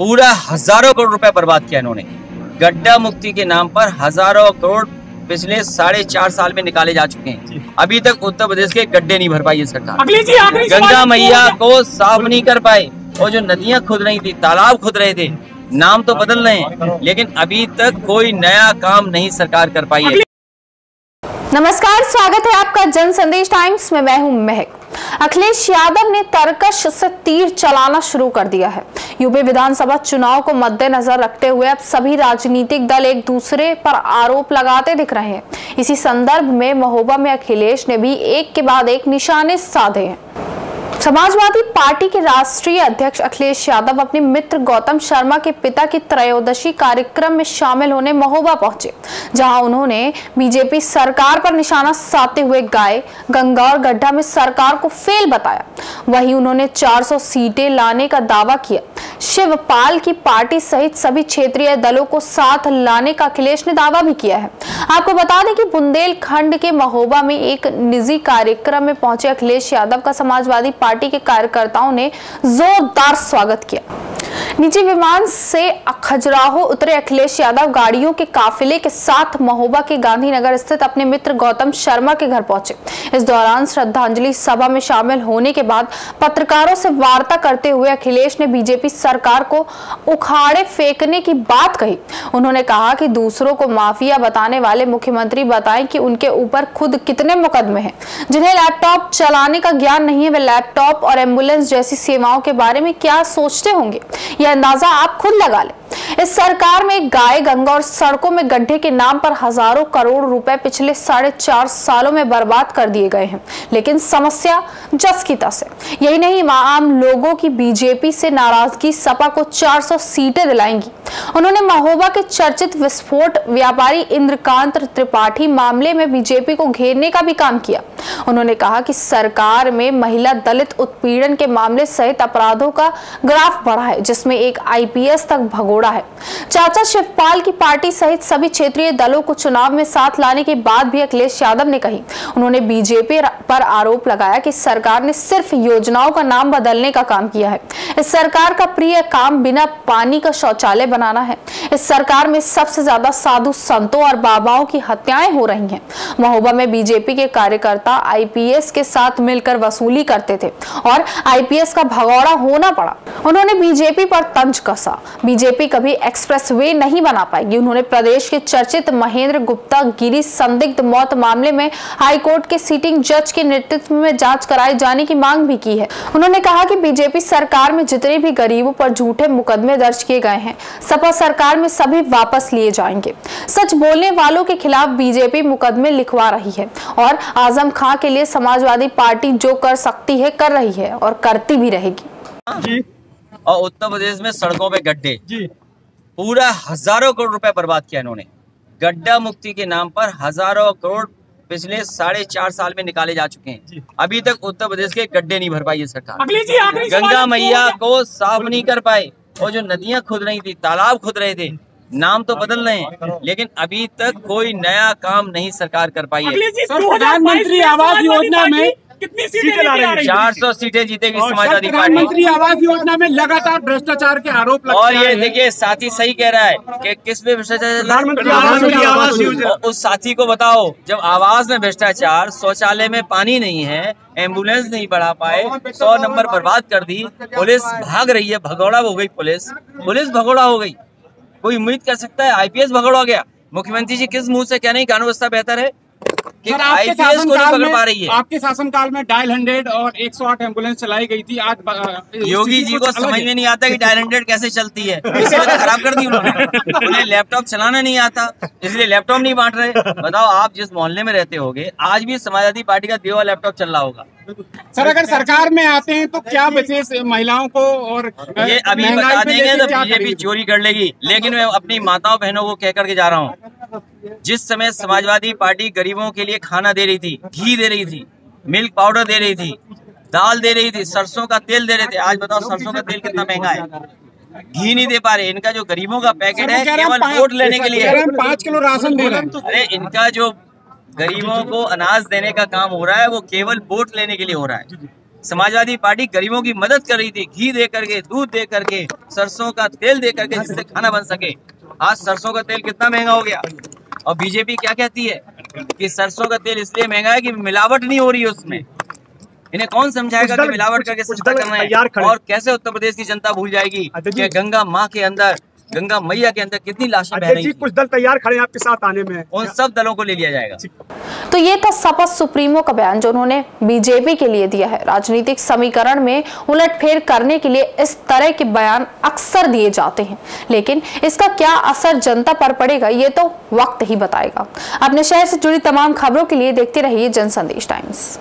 पूरा हजारों करोड़ रुपए बर्बाद किया इन्होंने। गड्ढा मुक्ति के नाम पर हजारों करोड़ पिछले 4.5 साल में निकाले जा चुके हैं। अभी तक उत्तर प्रदेश के गड्ढे नहीं भर पाई है सरकार। गंगा मैया को साफ नहीं कर पाए और जो नदियां खुद रही थी, तालाब खुद रहे थे, नाम तो बदल रहे हैं लेकिन अभी तक कोई नया काम नहीं सरकार कर पाई है। नमस्कार, स्वागत है आपका जन संदेश टाइम्स में। मैं हूं महक। अखिलेश यादव ने तर्कश से तीर चलाना शुरू कर दिया है। यूपी विधानसभा चुनाव को मद्देनजर रखते हुए अब सभी राजनीतिक दल एक दूसरे पर आरोप लगाते दिख रहे हैं। इसी संदर्भ में महोबा में अखिलेश ने भी एक के बाद एक निशाने साधे हैं। समाजवादी पार्टी के राष्ट्रीय अध्यक्ष अखिलेश यादव अपने मित्र गौतम शर्मा के पिता की त्रयोदशी कार्यक्रम में शामिल होने महोबा पहुंचे, जहां उन्होंने बीजेपी सरकार पर निशाना साधते हुए गाय गंगा और गड्ढा में सरकार को फेल बताया। वहीं उन्होंने 400 सीटें लाने का दावा किया। शिवपाल की पार्टी सहित सभी क्षेत्रीय दलों को साथ लाने का अखिलेश ने दावा भी किया है। आपको बता दें कि बुंदेलखंड के महोबा में एक निजी कार्यक्रम में पहुंचे अखिलेश यादव का समाजवादी पार्टी के कार्यकर्ताओं ने जोरदार स्वागत किया। निजी विमान से खजुराहो उतरे अखिलेश यादव गाड़ियों के काफिले के साथ महोबा के गांधीनगर स्थित अपने मित्र गौतम शर्मा के घर पहुंचे। इस दौरान श्रद्धांजलि सभा में शामिल होने के बाद पत्रकारों से वार्ता करते हुए अखिलेश ने बीजेपी सरकार को उखाड़े फेंकने की बात कही। उन्होंने कहा कि दूसरों को माफिया बताने वाले मुख्यमंत्री बताएं कि उनके ऊपर खुद कितने मुकदमे हैं। जिन्हें लैपटॉप चलाने का ज्ञान नहीं है, वे लैपटॉप और एम्बुलेंस जैसी सेवाओं के बारे में क्या सोचते होंगे, यह अंदाजा आप खुद लगा लें। इस सरकार में गाय गंगा और सड़कों में गड्ढे के नाम पर हजारों करोड़ रुपए पिछले 4.5 सालों में बर्बाद कर दिए गए हैं, लेकिन समस्या जस की तस है। यही नहीं, आम लोगों की बीजेपी से नाराजगी सपा को 400 सीटें दिलाएंगी। उन्होंने महोबा के चर्चित विस्फोट व्यापारी इंद्रकांत त्रिपाठी मामले में बीजेपी को घेरने का भी काम किया। उन्होंने कहा कि सरकार में महिला दलित उत्पीड़न के मामले सहित अपराधों का ग्राफ बढ़ा है, जिसमें एक आईपीएस तक भगोड़ा है। चाचा शिवपाल की पार्टी सहित सभी क्षेत्रीय दलों को चुनाव में साथ लाने की बात भी अखिलेश यादव ने कही। उन्होंने बीजेपी पर आरोप लगाया कि सरकार ने सिर्फ योजनाओं का नाम बदलने का काम किया है। इस सरकार का प्रिय काम बिना पानी का शौचालय बनाना है। इस सरकार में सबसे ज्यादा साधु संतों और बाबाओं की हत्याएं हो रही हैं। महोबा में बीजेपी के कार्यकर्ता आईपीएस के साथ मिलकर वसूली करते थे और आईपीएस का भगौड़ा होना पड़ा। उन्होंने बीजेपी पर तंज कसा। बीजेपी कभी एक्सप्रेसवे नहीं बना पाएगी। उन्होंने प्रदेश के चर्चित महेंद्र गुप्ता गिरी संदिग्ध मौत मामले में हाईकोर्ट के सिटिंग जज के नेतृत्व में जांच कराए जाने की मांग भी की है। उन्होंने कहा कि बीजेपी सरकार में जितने भी गरीबों पर झूठे मुकदमे दर्ज किए गए हैं, सपा सरकार में सभी वापस लिए जाएंगे। सच बोलने वालों के खिलाफ बीजेपी मुकदमे लिखवा रही है और आजम खां के लिए समाजवादी पार्टी जो कर सकती है कर रही है और करती भी रहेगी। और उत्तर प्रदेश में सड़कों पे गड्ढे, पूरा हजारों करोड़ रुपए बर्बाद किया इन्होंने। गड्ढा मुक्ति के नाम पर हजारों करोड़ पिछले 4.5 साल में निकाले जा चुके हैं। अभी तक उत्तर प्रदेश के गड्ढे नहीं भर पाई है सरकार। गंगा मैया को साफ नहीं कर पाए और जो नदियां खुद रही थी, तालाब खुद रहे थे, नाम तो बदल रहे हैं लेकिन अभी तक कोई नया काम नहीं सरकार कर पाई है। प्रधानमंत्री आवास योजना में कितनी सीटें ला रही है? 400 सीटें जीतेगी समाजवादी पार्टी। प्रधानमंत्री आवास योजना में लगातार भ्रष्टाचार के आरोप लगते और ये देखिए, साथी सही कह रहा है कि किस में भ्रष्टाचार। उस साथी को बताओ, जब आवास में भ्रष्टाचार, शौचालय में पानी नहीं है, एम्बुलेंस नहीं बढ़ा पाए, 100 नंबर बर्बाद कर दी, पुलिस भाग रही है, भगौड़ा हो गई पुलिस भगौड़ा हो गई। कोई उम्मीद कर सकता है आईपीएस भगौड़ा हो गया? मुख्यमंत्री जी किस मुंह से कह नहीं कानून व्यवस्था बेहतर है कि आईपीएस को नहीं पकड़ पा रही है? आपके शासनकाल में डायल 100 और 108 एम्बुलेंस चलाई गई थी। आज योगी जी को समझ में नहीं आता कि डायल 100 कैसे चलती है, इसलिए तो खराब कर दी उन्होंने। उन्हें लैपटॉप चलाना नहीं आता, इसलिए लैपटॉप नहीं बांट रहे। बताओ, आप जिस मोहल्ले में रहते होगे, आज भी समाजवादी पार्टी का दिया हुआ लैपटॉप चल रहा होगा। सर, अगर सरकार में आते हैं तो क्या विशेष महिलाओं को और ये अभी बता देंगे तो बीजेपी चोरी कर लेगी, लेकिन मैं अपनी माताओं बहनों को कह करके जा रहा हूँ, जिस समय समाजवादी पार्टी गरीबों के लिए खाना दे रही थी, घी दे रही थी, मिल्क पाउडर दे रही थी, दाल दे रही थी, सरसों का तेल दे रहे थे। आज बताओ सरसों का तेल कितना महंगा है, घी नहीं दे पा रहे। इनका जो गरीबों का पैकेट है केवल वोट लेने के लिए 5 किलो राशन दे रहे हैं। अरे इनका जो गरीबों को अनाज देने का काम हो रहा है वो केवल वोट लेने के लिए हो रहा है। समाजवादी पार्टी गरीबों की मदद कर रही थी, घी दे करके, दूध दे करके, सरसों का तेल दे करके, जिससे खाना बन सके। आज सरसों का तेल कितना महंगा हो गया, और बीजेपी क्या कहती है कि सरसों का तेल इसलिए महंगा है कि मिलावट नहीं हो रही है उसमें। इन्हें कौन समझाएगा कि मिलावट करके सस्ता करना है? और कैसे उत्तर प्रदेश की जनता भूल जाएगी कि गंगा माँ के अंदर, गंगा मैया के अंदर कितनी लाशें बह रही हैं। कुछ दल तैयार खड़े हैं आपके साथ आने में, उन सब दलों को ले लिया जाएगा। तो ये था सपा सुप्रीमो का बयान जो उन्होंने बीजेपी के लिए दिया है। राजनीतिक समीकरण में उलटफेर करने के लिए इस तरह के बयान अक्सर दिए जाते हैं, लेकिन इसका क्या असर जनता पर पड़ेगा ये तो वक्त ही बताएगा। अपने शहर से जुड़ी तमाम खबरों के लिए देखते रहिए जनसंदेश टाइम्स।